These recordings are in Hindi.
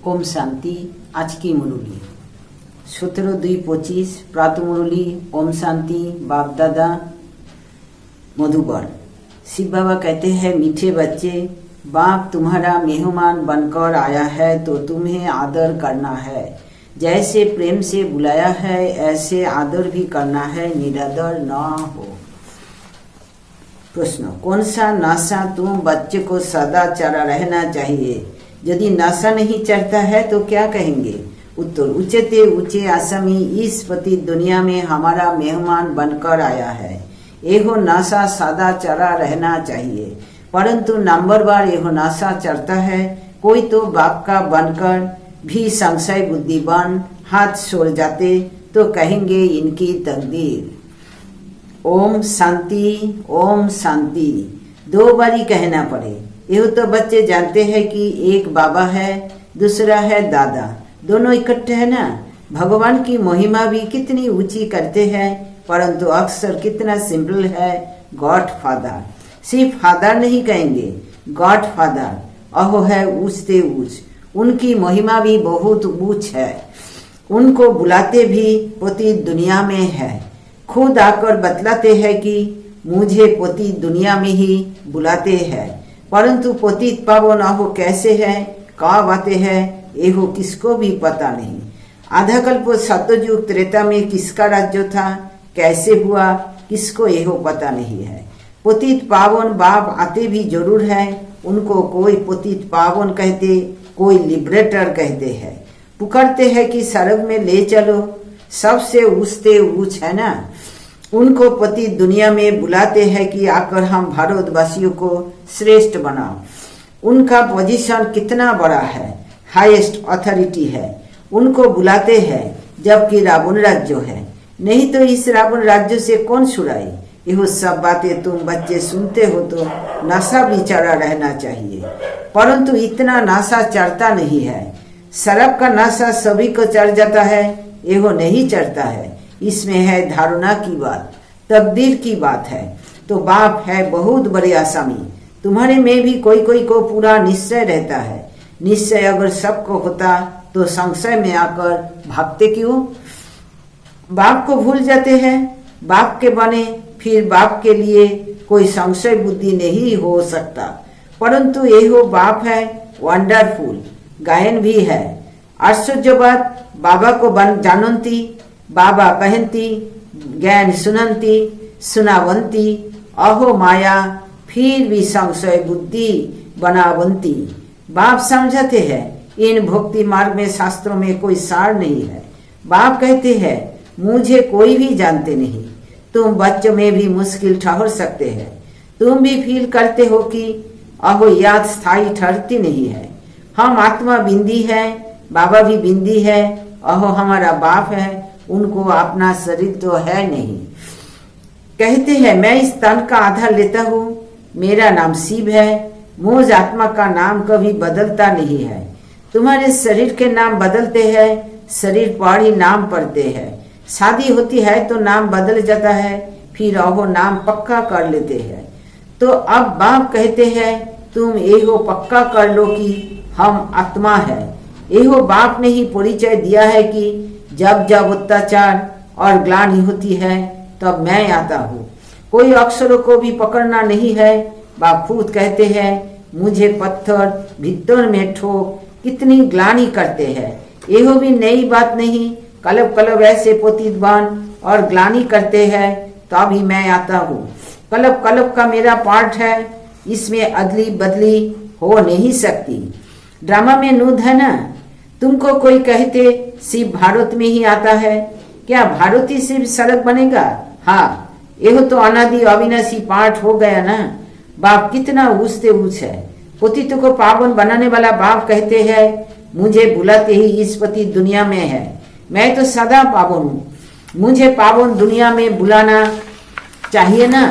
ओम शांति। आज की मुरली 17/2/25 प्रातः मुरली। ओम शांति। बाप दादा मधुबन। शिव बाबा कहते हैं, मीठे बच्चे, बाप तुम्हारा मेहमान बनकर आया है तो तुम्हें आदर करना है। जैसे प्रेम से बुलाया है ऐसे आदर भी करना है, निरादर न हो। प्रश्न, कौन सा नशा तुम बच्चे को सदा चढ़ा रहना चाहिए? यदि नशा नहीं चढ़ता है तो क्या कहेंगे? उत्तर, ऊंचते ऊंचे आसामी इस पति दुनिया में हमारा मेहमान बनकर आया है। एहो नशा सदा चढ़ा रहना चाहिए, परंतु नंबर बार एहो नशा चढ़ता है। कोई तो बाप का बनकर भी संशय बुद्धि बन हाथ छोड़ जाते तो कहेंगे इनकी तकदीर। ओम शांति। ओम शांति 2 बारी कहना पड़े। यह तो बच्चे जानते हैं कि एक बाबा है, दूसरा है दादा, दोनों इकट्ठे है ना। भगवान की महिमा भी कितनी ऊंची करते हैं, परंतु अक्सर कितना सिंपल है, गॉड फादर। सिर्फ फादर नहीं कहेंगे, गॉड फादर। अहो है ऊंचते ऊंच, उनकी महिमा भी बहुत ऊंच है। उनको बुलाते भी पति दुनिया में है। खुद आकर बतलाते हैं कि मुझे पति दुनिया में ही बुलाते हैं, परंतु पतित पावन अहो कैसे है, कब आते हैं, एहो किसको भी पता नहीं। आधा कल्प सतयुग त्रेता में किसका राज्य था, कैसे हुआ, किसको एहो पता नहीं है। पतित पावन बाप आते भी जरूर है। उनको कोई पतित पावन कहते, कोई लिबरेटर कहते हैं। पुकारते हैं कि स्वर्ग में ले चलो, सबसे ऊंचते ऊंच है ना। उनको पति दुनिया में बुलाते हैं कि आकर हम भारतवासियों को श्रेष्ठ बनाओ। उनका पोजीशन कितना बड़ा है, हाईएस्ट अथॉरिटी है। उनको बुलाते हैं जबकि रावण राज्य है, नहीं तो इस रावण राज्य से कौन छुड़ाए। यह सब बातें तुम बच्चे सुनते हो तो नशा भी चढ़ा रहना चाहिए, परंतु इतना नशा चढ़ता नहीं है। शराब का नशा सभी को चढ़ जाता है, यह नहीं चढ़ता है। इसमें है धारणा की बात, तकदीर की बात है। तो बाप है बहुत बड़े आसामी। तुम्हारे में भी कोई कोई को पूरा निश्चय रहता है। निश्चय अगर सबको होता तो संशय में आकर भागते क्यों? बाप को भूल जाते हैं। बाप के बने फिर बाप के लिए कोई संशय बुद्धि नहीं हो सकता, परंतु यही बाप है। वंडरफुल गायन भी है। आश्चर्य बात, बाबा को जानती, बाबा कहती, ज्ञान सुनती, सुनावंती, अहो माया फिर भी संशय बुद्धि बनावंती। बाप समझते हैं इन भक्ति मार्ग में शास्त्रों में कोई सार नहीं है। बाप कहते हैं मुझे कोई भी जानते नहीं। तुम बच्चों में भी मुश्किल ठहर सकते हैं। तुम भी फील करते हो कि अहो याद स्थायी ठहरती नहीं है। हम आत्मा बिंदी है, बाबा भी बिंदी है। अहो हमारा बाप है, उनको अपना शरीर तो है नहीं। कहते हैं मैं इस तन का आधार लेता हूँ, मेरा नाम शिव है। मुझ आत्मा का नाम कभी बदलता नहीं है। तुम्हारे शरीर के नाम बदलते हैं, शरीर पर ही नाम पड़ते हैं। शादी होती है तो नाम बदल जाता है, फिर अहो नाम पक्का कर लेते हैं। तो अब बाप कहते हैं तुम एहो पक्का कर लो कि हम आत्मा है। एहो बाप ने ही परिचय दिया है कि जब जब अत्याचार और ग्लानि होती है तब मैं आता हूँ। कोई अक्षरों को भी पकड़ना नहीं है। बाप खुद कहते हैं मुझे पत्थर भीतर में ठोक कितनी ग्लानि करते हैं। एहो भी नई बात नहीं। कलब कलब ऐसे पतित बन और ग्लानि करते हैं तभी मैं आता हूँ। कलब कलब का मेरा पार्ट है, इसमें अदली बदली हो नहीं सकती। ड्रामा में नूद है ना। तुमको कोई कहते शिव भारत में ही आता है, क्या भारती शिव सड़क बनेगा? हाँ, यह तो अनादि अविनाशी पाठ हो गया ना। बाप कितना ऊंचते ऊंच है। पतित को पावन बनाने वाला बाप कहते हैं मुझे बुलाते ही इस पति दुनिया में है। मैं तो सदा पावन हूँ, मुझे पावन दुनिया में बुलाना चाहिए ना,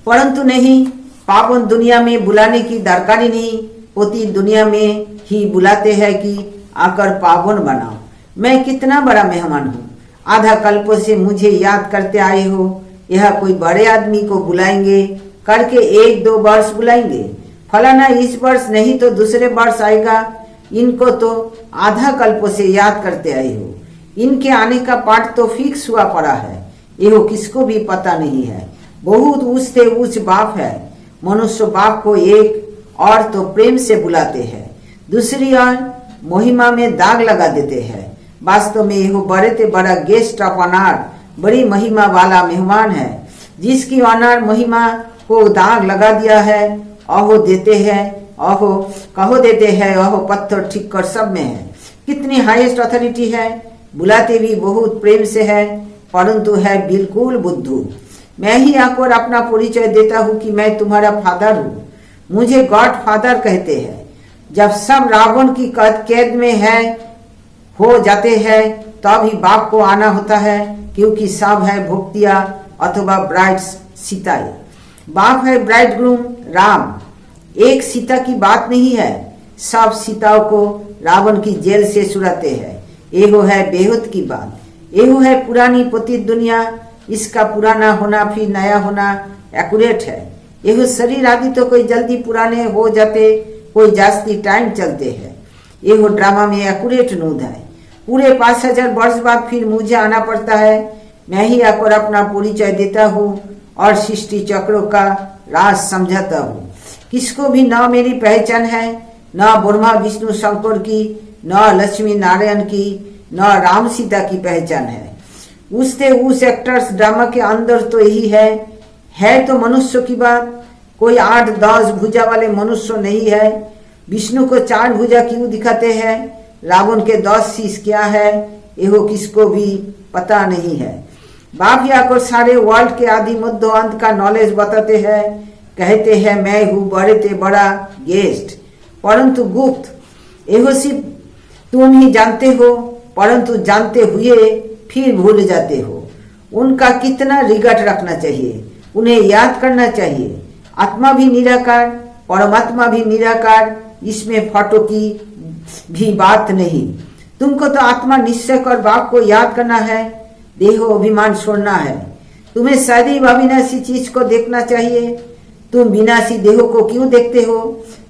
परंतु नहीं। पावन दुनिया में बुलाने की दरकारी नहीं। पति दुनिया में ही बुलाते हैं कि आकर पावन बनाओ। मैं कितना बड़ा मेहमान हूँ। आधा कल्प से मुझे याद करते आए हो। यह कोई बड़े आदमी को बुलाएंगे करके 1-2 वर्ष बुलाएंगे, फलाना इस वर्ष नहीं तो दूसरे वर्ष आएगा, इनको तो आधा कल्प से याद करते आए हो। इनके आने का पाठ तो फिक्स हुआ पड़ा है, ये किसको भी पता नहीं है। बहुत ऊंच से ऊंच बाप है। मनुष्य बाप को एक और तो प्रेम से बुलाते हैं, दूसरी ओर महिमा में दाग लगा देते हैं। वास्तव में यह बड़े से बड़ा गेस्ट ऑफ ऑनर, बड़ी महिमा वाला मेहमान है, जिसकी ऑनर महिमा को दाग लगा दिया है। अहो देते हैं, अहो कहो देते हैं, अहो पत्थर ठीक कर सब में है। कितनी हाईएस्ट अथॉरिटी है। बुलाते भी बहुत प्रेम से है, परंतु है बिल्कुल बुद्धू। मैं ही आकर अपना परिचय देता हूँ कि मैं तुम्हारा फादर हूँ। मुझे गॉड फादर कहते हैं। जब सब रावण की कैद में है हो जाते हैं तभी बाप को आना होता है, क्योंकि सब है भक्तिया अथवा ब्राइड्स सीताएं। बाप है ब्राइड ग्रूम राम। एक सीता की बात नहीं है, सब सीताओं को रावण की जेल से छुड़ाते हैं। एहो है बेहद की बात। एहो है पुरानी पतित दुनिया। इसका पुराना होना फिर नया होना एक्यूरेट है। एहो शरीर आदि तो कोई जल्दी पुराने हो जाते, कोई जास्ती टाइम चलते हैं। एहो ड्रामा में एक्यूरेट नूद है। पूरे 5000 वर्ष बाद फिर मुझे आना पड़ता है। मैं ही आकर अपना परिचय देता हूँ और सृष्टि चक्रों का राज समझाता हूँ। किसको भी न मेरी पहचान है, न ब्रह्मा विष्णु शंकर की, न लक्ष्मी नारायण की, न राम सीता की पहचान है। उससे उस एक्टर्स ड्रामा के अंदर तो यही है तो मनुष्य की बात। कोई 8-10 भुजा वाले मनुष्य नहीं है। विष्णु को 4 भुजा क्यों दिखाते हैं, रावण के 10 शीश क्या है, यह किसको भी पता नहीं है। बाप आकर सारे वर्ल्ड के आदि मध्य अंत का नॉलेज बताते हैं। कहते हैं मैं हूँ बड़े ते बड़ा गेस्ट, परंतु गुप्त। यह सिर्फ तुम ही जानते हो, परंतु जानते हुए फिर भूल जाते हो। उनका कितना रिगट रखना चाहिए, उन्हें याद करना चाहिए। आत्मा भी निराकार, परमात्मा भी निराकार, इसमें फोटो की भी बात नहीं। तुमको तो आत्मा निश्चय कर बाप को याद करना है, देहो अभिमान छोड़ना है। तुम्हें सदैव अविनाशी चीज को देखना चाहिए। तुम विनाशी देहो को क्यों देखते हो?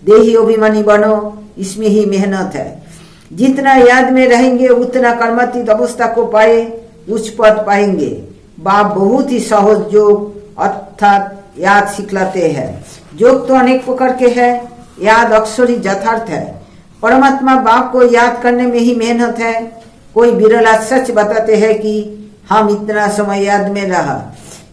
देही अभिमानी बनो, इसमें ही मेहनत है। जितना याद में रहेंगे उतना कर्मातीत अवस्था को पाए, उच्च पद पाएंगे। बाप बहुत ही सहज योग अर्थात याद सिखलाते हैं। योग तो अनेक प्रकार के है, याद अक्सर ही यथार्थ है। परमात्मा बाप को याद करने में ही मेहनत है। कोई बिरला सच बताते हैं कि हम इतना समय याद में रहा।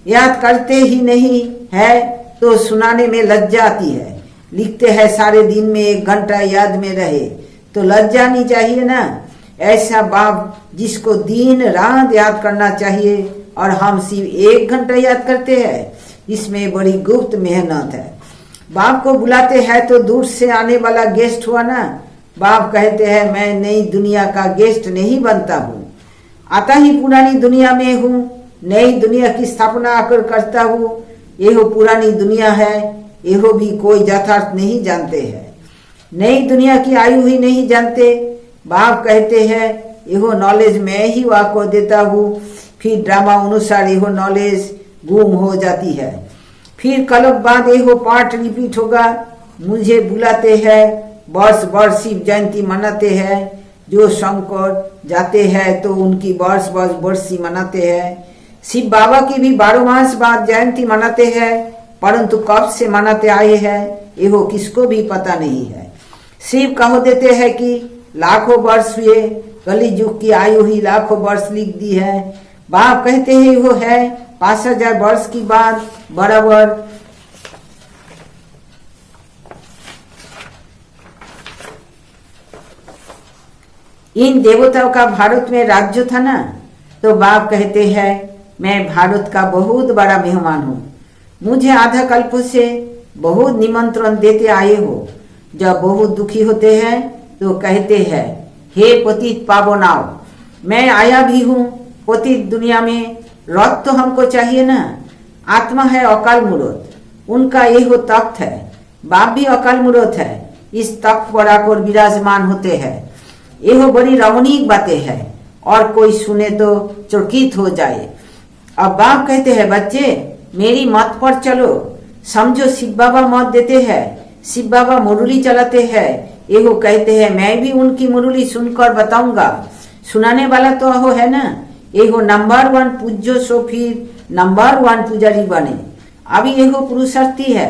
याद करते ही नहीं है तो सुनाने में लज्जा आती है। लिखते हैं सारे दिन में 1 घंटा याद में रहे तो लज्जा नहीं चाहिए ना। ऐसा बाप जिसको दिन रात याद करना चाहिए और हम सिर्फ 1 घंटा याद करते हैं, इसमें बड़ी गुप्त मेहनत है। बाप को बुलाते हैं तो दूर से आने वाला गेस्ट हुआ ना। बाप कहते हैं मैं नई दुनिया का गेस्ट नहीं बनता हूँ, आता ही पुरानी दुनिया में हूँ। नई दुनिया की स्थापना आकर करता हूँ। यह पुरानी दुनिया है, यह भी कोई यथार्थ नहीं जानते हैं। नई दुनिया की आयु ही नहीं जानते। बाप कहते हैं यह नॉलेज मैं ही आपको देता हूँ। फिर ड्रामा अनुसार यह नॉलेज गुम हो जाती है। फिर कलप बाद यह पाठ रिपीट होगा। मुझे बुलाते हैं, वर्ष वर्ष शिव जयंती मनाते हैं। जो शंकर जाते हैं तो उनकी वर्ष वर्ष बरसी मनाते हैं। शिव बाबा की भी 12 मास बाद जयंती मनाते हैं, परंतु कब से मनाते आए हैं यह किसको भी पता नहीं है। शिव कह देते हैं कि लाखों वर्ष हुए, कली युग की आयु ही लाखों वर्ष लिख दी है। बाप कहते हैं वो है 5000 वर्ष की बात बराबर। इन देवताओं का भारत में राज्य था ना, तो बाप कहते हैं मैं भारत का बहुत बड़ा मेहमान हूँ। मुझे आधा कल्प से बहुत निमंत्रण देते आए हो। जब बहुत दुखी होते हैं तो कहते हैं हे पतित पावनाओ, मैं आया भी हूँ पतित दुनिया में। रथ तो हमको चाहिए ना। आत्मा है अकाल मूर्त, उनका यह तख्त है। बाप भी अकाल मूर्त है, इस तख्त पर आकर विराजमान होते हैं। यह बड़ी रमणीक बातें हैं और कोई सुने तो चकित हो जाए। अब बाप कहते हैं बच्चे मेरी मत पर चलो। समझो शिव बाबा मत देते हैं, शिव बाबा मुरली चलाते हैं, एहो कहते हैं मैं भी उनकी मुरली सुनकर बताऊंगा। सुनाने वाला तो अहो है ना, एहो नंबर 1 पूज्यो सो फिर नंबर 1 पुजारी बने। अभी एहो पुरुषार्थी है।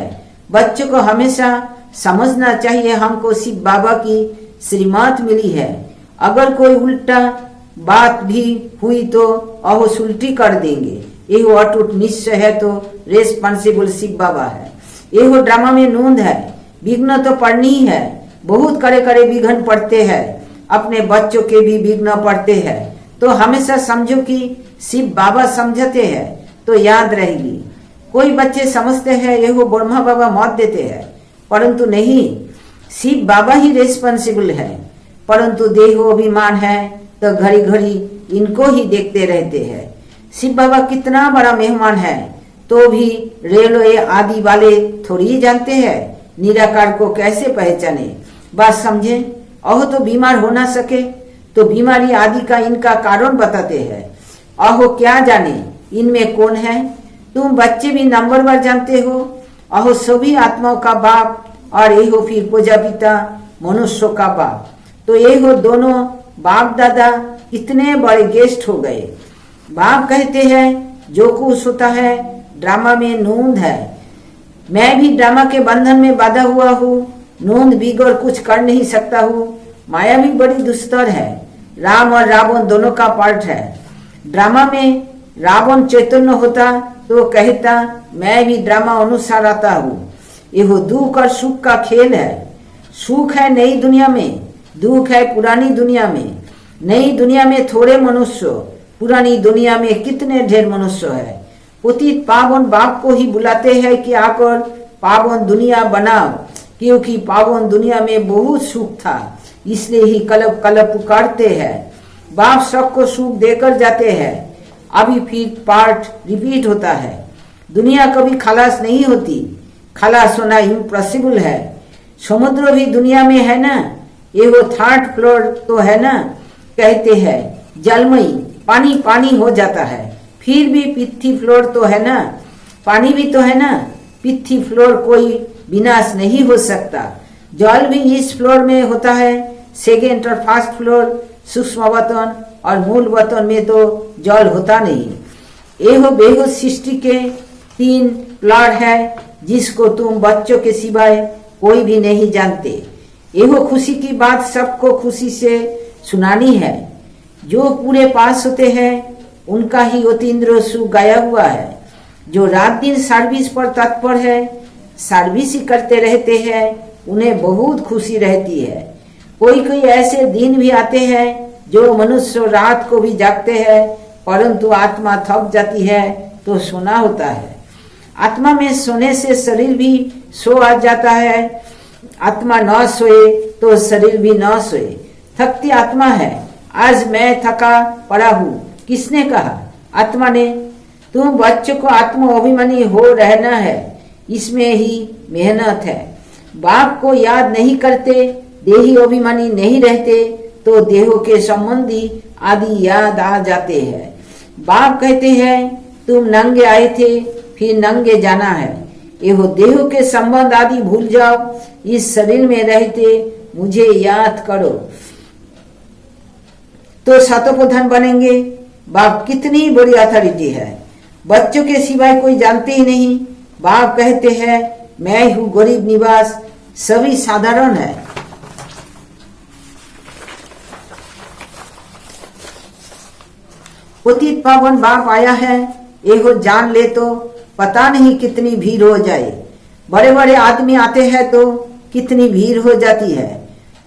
बच्चों को हमेशा समझना चाहिए हमको शिव बाबा की श्रीमत मिली है। अगर कोई उल्टा बात भी हुई तो अहो सुलटी कर देंगे। एहो अटूट निश्चय है तो रेस्पॉन्सिबल शिव बाबा है। एहो ड्रामा में नूंद है, विघ्न तो पड़नी ही है। बहुत करे करे विघ्न पड़ते हैं, अपने बच्चों के भी विघ्न पड़ते हैं। तो हमेशा समझो कि शिव बाबा समझते हैं तो याद रहेगी। कोई बच्चे समझते हैं एहो ब्रह्मा बाबा मौत देते हैं, परंतु नहीं, शिव बाबा ही रेस्पॉन्सिबल है। परंतु देहो अभिमान है तो घड़ी घड़ी इनको ही देखते रहते हैं। शिव बाबा कितना बड़ा मेहमान है तो भी रेलवे आदि वाले थोड़ी ही जानते हैं निराकार को कैसे पहचाने। बात समझे। अहो तो बीमार हो ना सके तो बीमारी आदि का इनका कारण बताते हैं। अहो क्या जाने इनमें कौन है। तुम बच्चे भी नंबर 1 जानते हो। अहो सभी आत्माओं का बाप और ये हो फिर प्रजापिता मनुष्यों का बाप। तो ये हो दोनों बाप दादा इतने बड़े गेस्ट हो गए। बाप कहते हैं जो कुछ होता है ड्रामा में नूंद है। मैं भी ड्रामा के बंधन में बाधा हुआ हूँ, नूंद बिगड़ कुछ कर नहीं सकता हूँ। माया भी बड़ी दुस्तर है। राम और रावण दोनों का पार्ट है। ड्रामा में रावण चैतन्य होता तो कहता मैं भी ड्रामा अनुसार आता हूँ। यह दुख और सुख का खेल है। सुख है नई दुनिया में, दुख है पुरानी दुनिया में। नई दुनिया में थोड़े मनुष्य, पुरानी दुनिया में कितने ढेर मनुष्य है। पतित पावन बाप को ही बुलाते हैं कि आकर पावन दुनिया बनाओ, क्योंकि पावन दुनिया में बहुत सुख था, इसलिए ही कलप कलप पुकारते हैं। बाप सबको सुख देकर जाते हैं। अभी फिर पार्ट रिपीट होता है। दुनिया कभी खलास नहीं होती, खलास होना इम्पॉसिबल है। समुद्र भी दुनिया में है ना, ये वो 3rd फ्लोर तो है ना। कहते हैं जलमयी पानी पानी हो जाता है, फिर भी पिथी फ्लोर तो है ना, पानी भी तो है ना। पिथी फ्लोर कोई विनाश नहीं हो सकता। जल भी इस फ्लोर में होता है। 2nd और 1st फ्लोर सूक्ष्म वतन और मूल वतन में तो जल होता नहीं। एहो बेहो सृष्टि के 3 प्लॉट है जिसको तुम बच्चों के सिवाय कोई भी नहीं जानते। एहो खुशी की बात सबको खुशी से सुनानी है। जो पूरे पास होते हैं उनका ही अतीन्द्र सुख गाया हुआ है। जो रात दिन सर्विस पर तत्पर है, सर्विस ही करते रहते हैं, उन्हें बहुत खुशी रहती है। कोई कोई ऐसे दिन भी आते हैं जो मनुष्य रात को भी जागते हैं, परंतु आत्मा थक जाती है तो सोना होता है। आत्मा में सोने से शरीर भी सो आ जाता है। आत्मा न सोए तो शरीर भी न सोए। थकती आत्मा है। आज मैं थका पड़ा हूँ, किसने कहा? आत्मा ने। तुम बच्चों को आत्मा अभिमानी हो रहना है, इसमें ही मेहनत है। बाप को याद नहीं करते, देही अभिमानी नहीं रहते तो देहों के संबंधी आदि याद आ जाते हैं। बाप कहते हैं तुम नंगे आए थे, फिर नंगे जाना है। एहो देहों के संबंध आदि भूल जाओ, इस शरीर में रहते मुझे याद करो तो शतप्रधान बनेंगे। बाप कितनी बड़ी अथॉरिटी है, बच्चों के सिवाय कोई जानते ही नहीं। बाप कहते हैं मैं हूँ गरीब निवास, सभी साधारण है। पतित पावन बाप आया है, एहो जान ले तो पता नहीं कितनी भीड़ हो जाए। बड़े बड़े आदमी आते हैं तो कितनी भीड़ हो जाती है।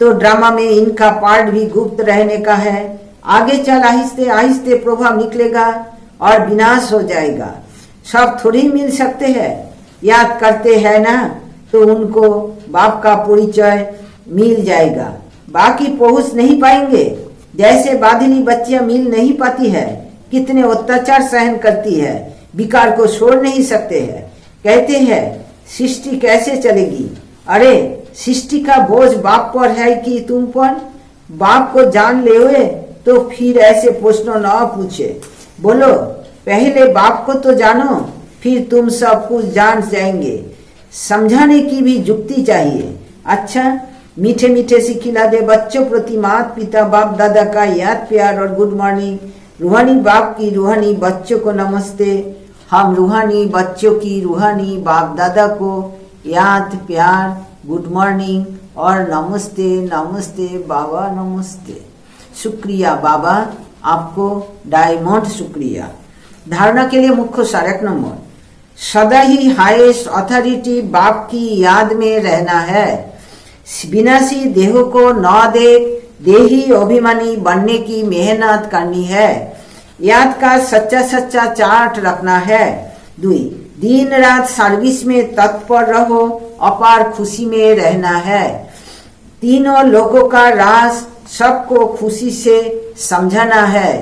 तो ड्रामा में इनका पार्ट भी गुप्त रहने का है। आगे चल आहिस्ते आहिस्ते प्रभाव निकलेगा और विनाश हो जाएगा। सब थोड़ी मिल सकते हैं। याद करते हैं ना तो उनको बाप का परिचय मिल जाएगा, बाकी पहुंच नहीं पाएंगे। जैसे बाधिनी बच्चियां मिल नहीं पाती है, कितने अत्याचार सहन करती है, विकार को छोड़ नहीं सकते हैं। कहते हैं सृष्टि कैसे चलेगी? अरे सृष्टि का बोझ बाप पर है कि तुम पर? बाप को जान ले हुए तो फिर ऐसे प्रश्न न पूछे। बोलो पहले बाप को तो जानो, फिर तुम सब कुछ जान जाएंगे। समझाने की भी युक्ति चाहिए। अच्छा मीठे मीठे से खिला दे बच्चों प्रति माता पिता बाप दादा का याद प्यार और गुड मॉर्निंग। रूहानी बाप की रूहानी बच्चों को नमस्ते। हम रूहानी बच्चों की रूहानी बाप दादा को याद प्यार गुड मॉर्निंग और नमस्ते नमस्ते बाबा नमस्ते। शुक्रिया बाबा, आपको डायमंड शुक्रिया। धारणा के लिए मुख्य सार 1 नंबर, सदा ही हाईएस्ट अथॉरिटी बाप की याद में रहना है। विनाशी देह को न देख देही अभिमानी बनने की मेहनत करनी है। याद का सच्चा सच्चा चार्ट रखना है। 2, दिन रात सर्विस में तत्पर रहो, अपार खुशी में रहना है। तीनों लोगों का राज सबको खुशी से समझाना है।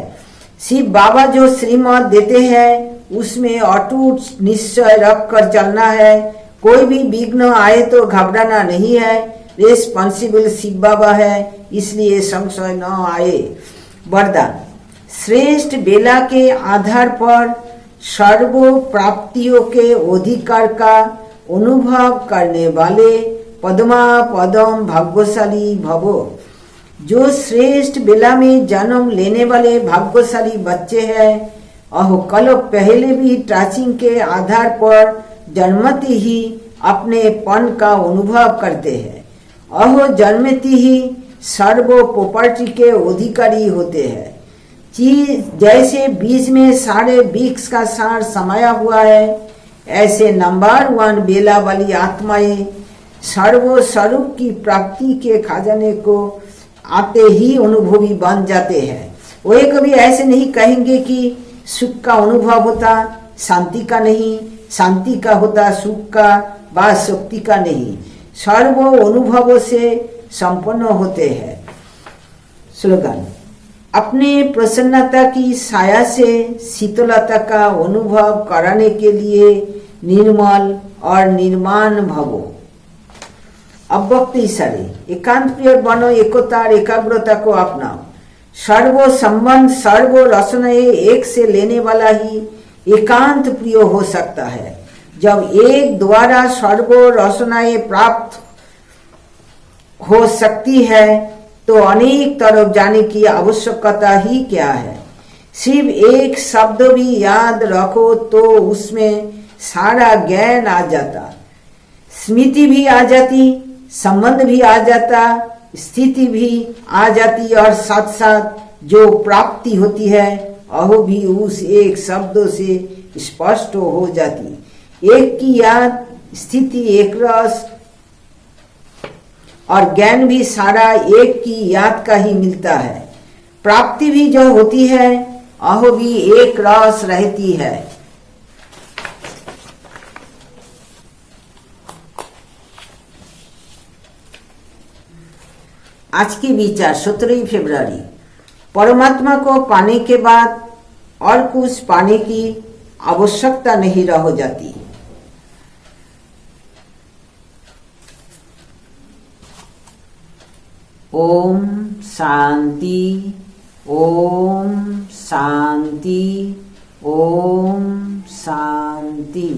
शिव बाबा जो श्रीमत देते हैं उसमें अटूट निश्चय रख कर चलना है। कोई भी विघ्न आए तो घबराना नहीं है। रेस्पॉन्सिबल शिव बाबा है, इसलिए संशय न आए। वरदान, श्रेष्ठ बेला के आधार पर सर्व प्राप्तियों के अधिकार का अनुभव करने वाले पद्मा पदम भाग्यशाली भवो। जो श्रेष्ठ बेला में जन्म लेने वाले भाग्यशाली बच्चे हैं, अहो कल पहले भी टाचिंग के आधार पर जन्मते ही अपने पन का अनुभव करते हैं। अहो जन्मते ही सर्व प्रॉपर्टी के अधिकारी होते हैं। चीज जैसे बीज में सारे वृक्ष का सार समाया हुआ है, ऐसे नंबर 1 बेला वाली आत्माएं सर्व स्वरूप की प्राप्ति के खजाने को आते ही अनुभवी बन जाते हैं। वे कभी ऐसे नहीं कहेंगे कि सुख का अनुभव होता शांति का नहीं, शांति का होता सुख का व शक्ति का नहीं। सर्व अनुभवों से संपन्न होते हैं। स्लोगन, अपने प्रसन्नता की छाया से शीतलता का अनुभव कराने के लिए निर्मल और निर्माण भवो। अब वक्त इशारे, एकांत प्रिय बनो, एकता और एकाग्रता को अपनाओ। सर्व संबंध सर्व रचनाएं एक से लेने वाला ही एकांत प्रिय हो सकता है। जब एक द्वारा सर्व रचनाएं प्राप्त हो सकती है तो अनेक तरफ जाने की आवश्यकता ही क्या है। सिर्फ एक शब्द भी याद रखो तो उसमें सारा ज्ञान आ जाता, स्मृति भी आ जाती, संबंध भी आ जाता, स्थिति भी आ जाती और साथ साथ जो प्राप्ति होती है वह भी उस एक शब्दों से स्पष्ट हो जाती। एक की याद, स्थिति एक रस और ज्ञान भी सारा एक की याद का ही मिलता है। प्राप्ति भी जो होती है वह भी एक रस रहती है। आज की विचार 17 फरवरी, परमात्मा को पाने के बाद और कुछ पाने की आवश्यकता नहीं रह जाती। ओम शांति, ओम शांति, ओम शांति।